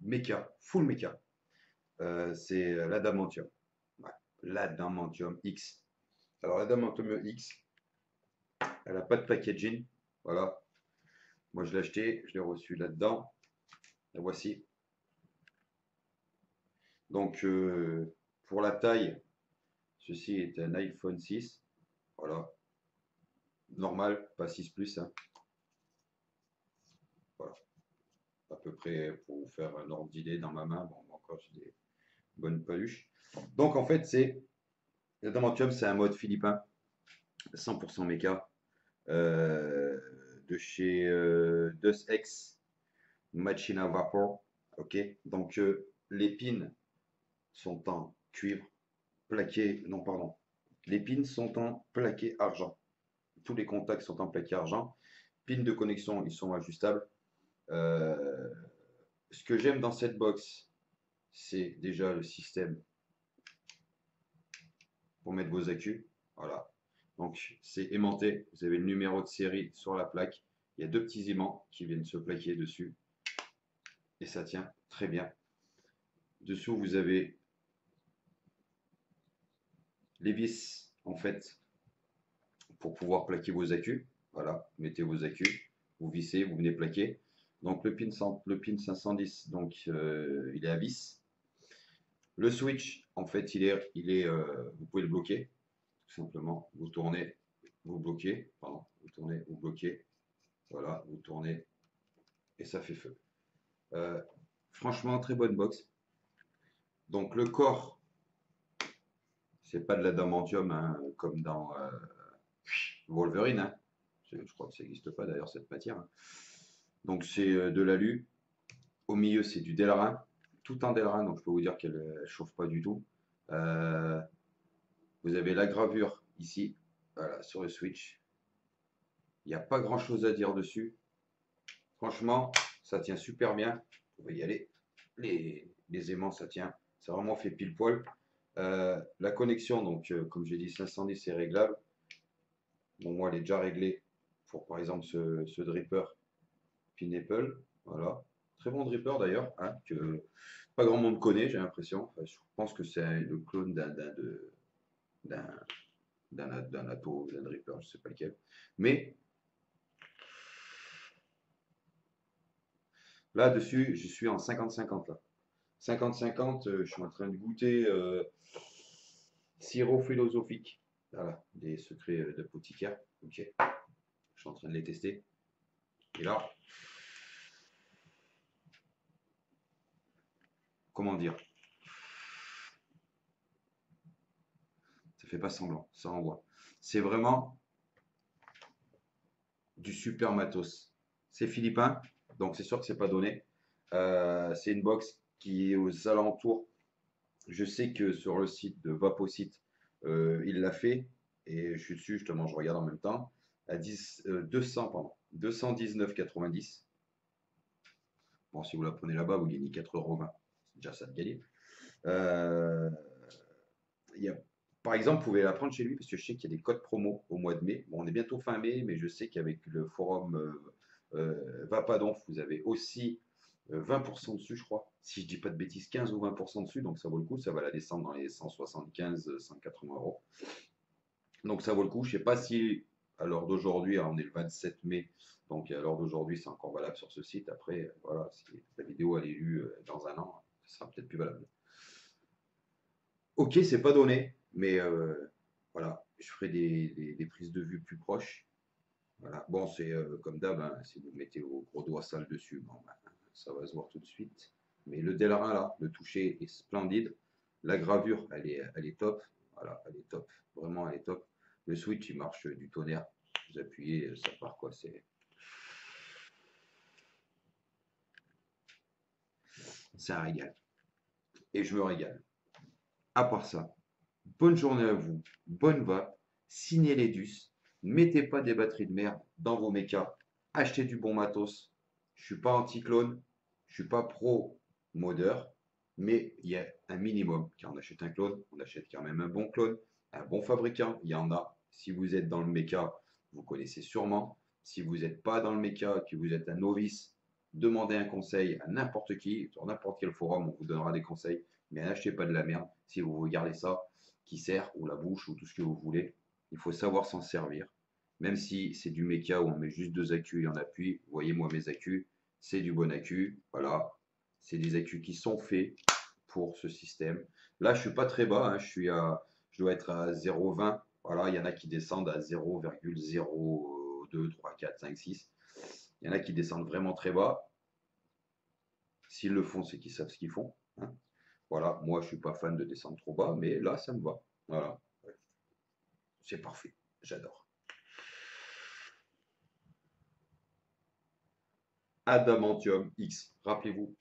méca, full méca. C'est l'adamantium. Ouais, l'adamantium X. Alors l'adamantium X, elle n'a pas de packaging. Voilà. Moi je l'ai acheté, je l'ai reçu là-dedans. La voici. Donc pour la taille, ceci est un iPhone 6. Voilà. Normal, pas 6 Plus. Hein. Voilà. À peu près pour vous faire un ordre d'idée dans ma main. Bon, encore j'ai des bonnes paluches. Donc en fait, c'est l'adamantium, c'est un mode philippin, 100% méca, euh, de chez Deus Ex Machina Vapor. Ok, donc les pins sont en cuivre plaqué, non pardon, les pins sont en plaqué argent. Tous les contacts sont en plaqué argent. Pins de connexion, ils sont ajustables. Euh, Ce que j'aime dans cette box, c'est déjà le système pour mettre vos accus. Voilà. Donc c'est aimanté. Vous avez le numéro de série sur la plaque. Il y a deux petits aimants qui viennent se plaquer dessus. Et ça tient très bien. Dessous, vous avez les vis, en fait, pour pouvoir plaquer vos accus. Voilà, vous mettez vos accus, vous vissez, vous venez plaquer. Donc le pin 510, donc il est à vis. Le switch, en fait, vous pouvez le bloquer. Tout simplement, vous tournez, vous bloquez, pardon, vous tournez, vous bloquez. Voilà, vous tournez et ça fait feu. Euh, Franchement, très bonne box. Donc le corps, c'est pas de l'adamantium hein, comme dans Wolverine. Hein. Je crois que ça n'existe pas d'ailleurs cette matière. Hein. Donc c'est de l'alu. Au milieu, c'est du Delrin. Tout en Delrin, donc je peux vous dire qu'elle ne chauffe pas du tout. Euh, Vous avez la gravure ici, voilà, sur le switch. Il n'y a pas grand chose à dire dessus. Franchement, ça tient super bien. Vous pouvez y aller. Les aimants, ça tient. Ça a vraiment fait pile poil. La connexion, donc comme j'ai dit, 510 c'est réglable. Bon, moi, elle est déjà réglée pour par exemple ce dripper Pineapple. Voilà. Très bon dripper d'ailleurs, hein, que pas grand monde connaît, j'ai l'impression. Enfin, je pense que c'est le clone d'un d'un Atto, d'un dripper, je sais pas lequel. Mais là-dessus, je suis en 50-50 là. 50-50, je suis en train de goûter sirop philosophique. Voilà, des secrets d'apothicaire. Ok, je suis en train de les tester. Et là, comment dire, ça fait pas semblant, ça envoie. C'est vraiment du super matos. C'est philippin, donc c'est sûr que c'est pas donné. C'est une box qui est aux alentours. Je sais que sur le site de Vaposite, il l'a fait et je suis dessus justement, je regarde en même temps à 200 pardon, 219,90. Bon, si vous la prenez là-bas, vous gagnez 4,20 €. C'est déjà ça de gagner. Euh, il y a, Par exemple, vous pouvez la prendre chez lui parce que je sais qu'il y a des codes promo au mois de mai. Bon, on est bientôt fin mai, mais je sais qu'avec le forum Vapadonf, vous avez aussi 20% dessus, je crois. Si je dis pas de bêtises, 15 ou 20% dessus, donc ça vaut le coup. Ça va la descendre dans les 175, 180 €. Donc ça vaut le coup. Je sais pas si à l'heure d'aujourd'hui, on est le 27 mai, donc à l'heure d'aujourd'hui, c'est encore valable sur ce site. Après, voilà, si la vidéo elle est lue dans un an, ça sera peut-être plus valable. Ok, c'est pas donné, mais voilà, je ferai des prises de vue plus proches. Voilà. Bon, c'est comme d'hab, hein, si vous mettez vos gros doigts sales dessus, bon, ben, ça va se voir tout de suite. Mais le Delrin là, le toucher est splendide. La gravure, elle est top. Voilà, elle est top. Vraiment, elle est top. Le switch, il marche du tonnerre. Vous appuyez, ça part quoi. C'est un régal. Et je me régale. À part ça, bonne journée à vous, bonne vape, signez les DUS, mettez pas des batteries de merde dans vos mechas, achetez du bon matos. Je suis pas anti-clone, je suis pas pro-modeur, mais il y a un minimum. Quand on achète un clone, on achète quand même un bon clone, un bon fabricant, il y en a. Si vous êtes dans le mecha, vous connaissez sûrement. Si vous n'êtes pas dans le mecha, que vous êtes un novice, demandez un conseil à n'importe qui, sur n'importe quel forum, on vous donnera des conseils, mais n'achetez pas de la merde. Si vous voulez garder ça, qui sert, ou la bouche, ou tout ce que vous voulez, il faut savoir s'en servir. Même si c'est du méca où on met juste 2 accus et on appuie, vous voyez moi mes accus, c'est du bon accu, voilà. C'est des accus qui sont faits pour ce système. Là, je suis pas très bas, hein, je dois être à 0,20. Voilà, il y en a qui descendent à 0,02, 3, 4, 5, 6. Il y en a qui descendent vraiment très bas. S'ils le font, c'est qu'ils savent ce qu'ils font, hein. Voilà, moi je suis pas fan de descendre trop bas, mais là ça me va. Voilà, c'est parfait, j'adore. Adamantium X, rappelez-vous.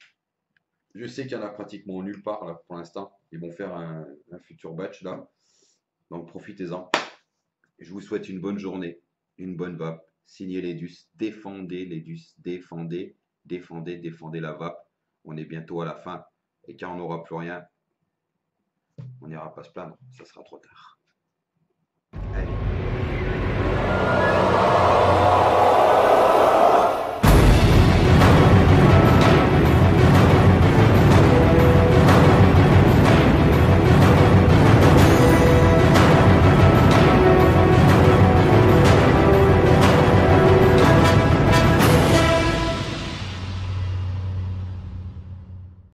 Je sais qu'il y en a pratiquement nulle part là pour l'instant. Ils vont faire un futur batch là, donc profitez-en. Je vous souhaite une bonne journée, une bonne vape. Signez l'EDUS, défendez l'EDUS, défendez, défendez, défendez la vape. On est bientôt à la fin et quand on n'aura plus rien, on n'ira pas se plaindre, ça sera trop tard. Allez.